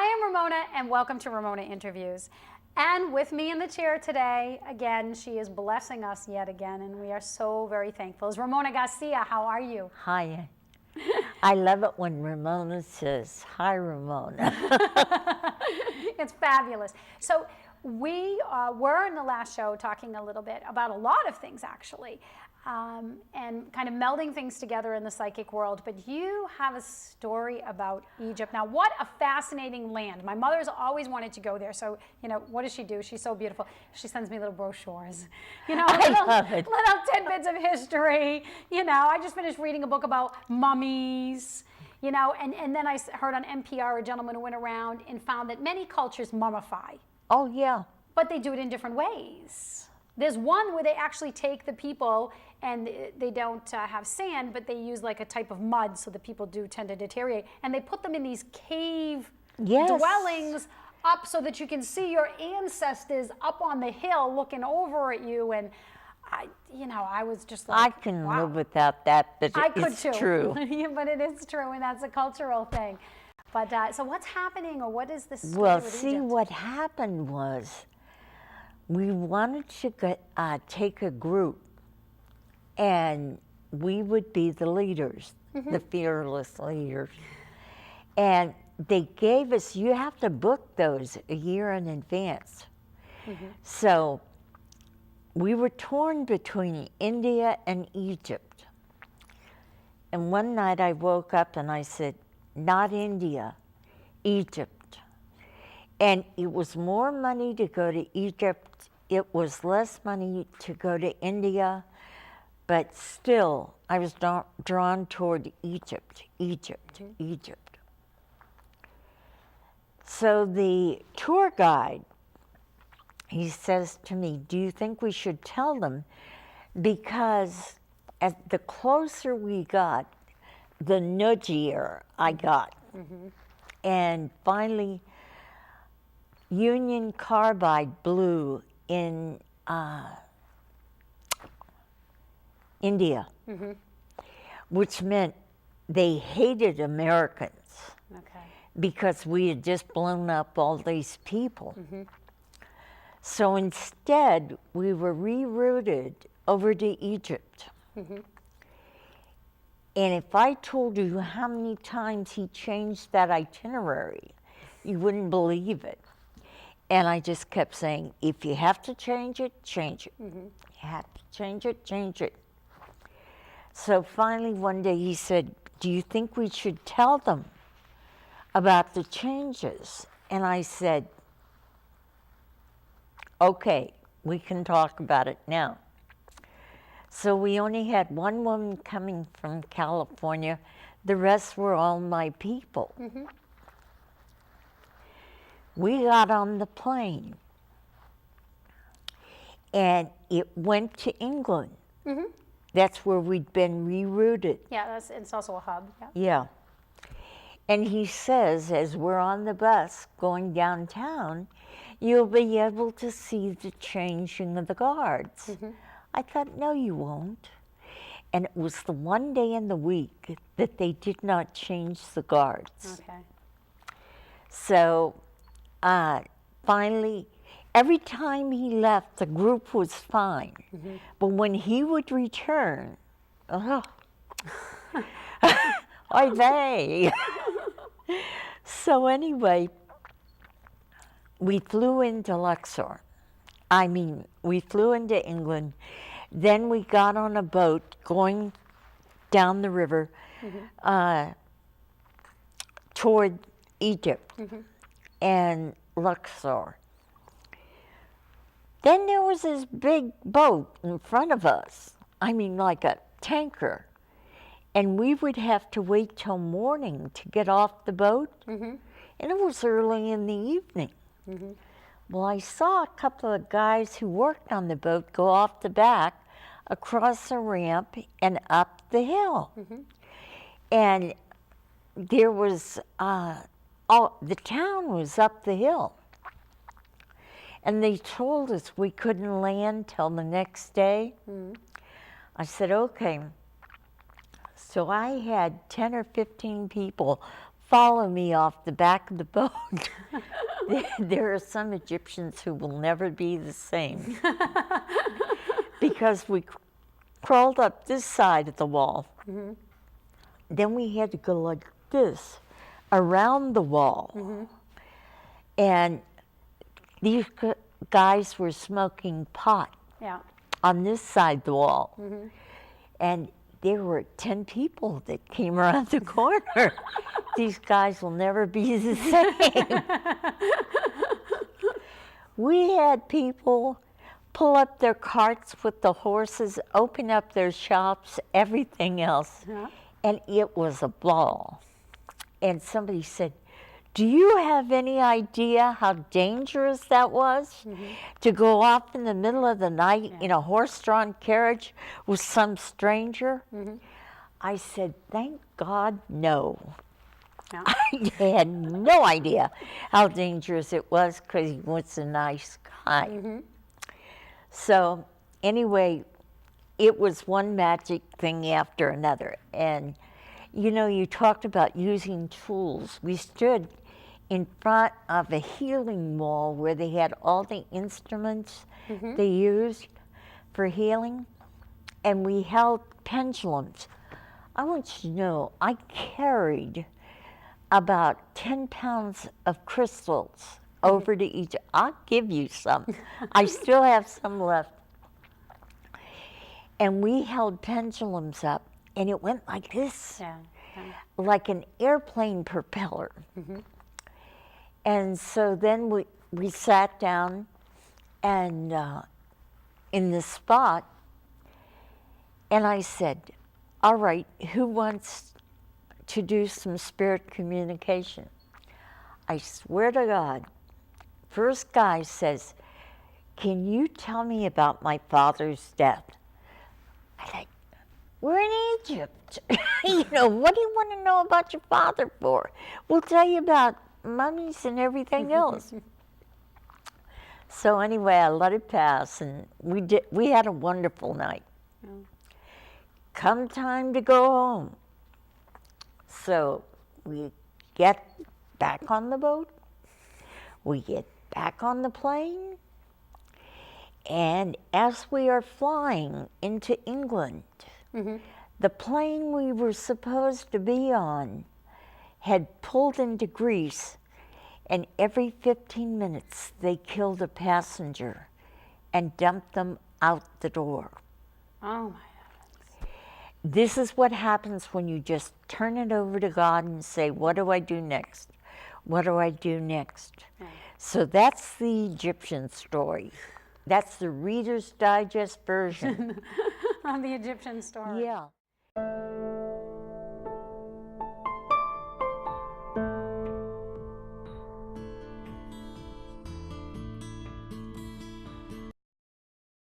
I am Ramona, and welcome to Ramona Interviews. And with me in the chair today, again, she is blessing us yet again, and we are so very thankful, is Ramona Garcia. How are you? Hi. I love it when Ramona says, "Hi, Ramona." It's fabulous. So we were in the last show talking a little bit about a lot of things, actually, and kind of melding things together in the psychic world. But you have a story about Egypt. Now, what a fascinating land. My mother's always wanted to go there. So, you know, what does she do? She's so beautiful. She sends me little brochures, you know, little tidbits of history. You know, I just finished reading a book about mummies. You know, and then I heard on NPR a gentleman who went around and found that many cultures mummify. Oh, yeah. But they do it in different ways. There's one where they actually take the people and they don't have sand, but they use like a type of mud, so the people do tend to deteriorate. And they put them in these cave dwellings up so that you can see your ancestors up on the hill looking over at you. And I was just like, I can live without that, but it's true. Yeah, but it is true, and that's a cultural thing. But so what's happening, or what is this story Well, with see, Egypt? what happened was we wanted to take a group, and we would be the leaders, the fearless leaders. And they gave us, you have to book those a year in advance. So we were torn between India and Egypt. And one night I woke up and I said, not India, Egypt. And it was more money to go to Egypt. It was less money to go to India. But still, I was drawn toward Egypt, Egypt. So the tour guide, he says to me, do you think we should tell them? Because as the closer we got, the nudgier I got. And finally, Union Carbide blew in India, which meant they hated Americans because we had just blown up all these people. So instead, we were rerouted over to Egypt. And if I told you how many times he changed that itinerary, you wouldn't believe it. And I just kept saying, if you have to change it, change it. You have to change it, change it. So finally one day he said, do you think we should tell them about the changes? And I said, okay, we can talk about it now. So we only had one woman coming from California. The rest were all my people. We got on the plane, and it went to England. That's where we'd been rerouted. Yeah, it's also a hub. Yeah. And he says, as we're on the bus going downtown, you'll be able to see the changing of the guards. I thought, no, you won't. And it was the one day in the week that they did not change the guards. So finally, every time he left, the group was fine. But when he would return, oy vey. So anyway, we flew into Luxor. We flew into England. Then we got on a boat going down the river toward Egypt and Luxor. Then there was this big boat in front of us, like a tanker. And we would have to wait till morning to get off the boat. And it was early in the evening. Well, I saw a couple of guys who worked on the boat go off the back, across a ramp, and up the hill. And there was, the town was up the hill. And they told us we couldn't land till the next day. I said, okay. So I had 10 or 15 people follow me off the back of the boat. There are some Egyptians who will never be the same. Because we crawled up this side of the wall. Mm-hmm. Then we had to go like this around the wall. Mm-hmm. And these guys were smoking pot on this side of the wall. Mm-hmm. And there were 10 people that came around the corner. These guys will never be the same. We had people pull up their carts with the horses, open up their shops, everything else. And it was a ball. And somebody said, do you have any idea how dangerous that was? To go off in the middle of the night in a horse-drawn carriage with some stranger? I said, thank God, no. I had no idea how dangerous it was because he was a nice guy. So anyway, it was one magic thing after another. And you know, you talked about using tools. We stood in front of a healing wall where they had all the instruments they used for healing, and we held pendulums. I want you to know, I carried about 10 pounds of crystals over to Egypt. I'll give you some. I still have some left. And we held pendulums up, and it went like this, like an airplane propeller. And so then we sat down and in the spot, and I said, all right, who wants to do some spirit communication? I swear to God, first guy says, can you tell me about my father's death? I said, we're in Egypt. You know, what do you want to know about your father for? We'll tell you about mummies and everything else. So anyway, I let it pass, and we had a wonderful night. Come time to go home. So we get back on the boat, we get back on the plane, and as we are flying into England, the plane we were supposed to be on had pulled into Greece, and every 15 minutes they killed a passenger and dumped them out the door. Oh my. This is what happens when you just turn it over to God and say, what do I do next? What do I do next? So that's the Egyptian story. That's the Reader's Digest version. On the Egyptian story. Yeah.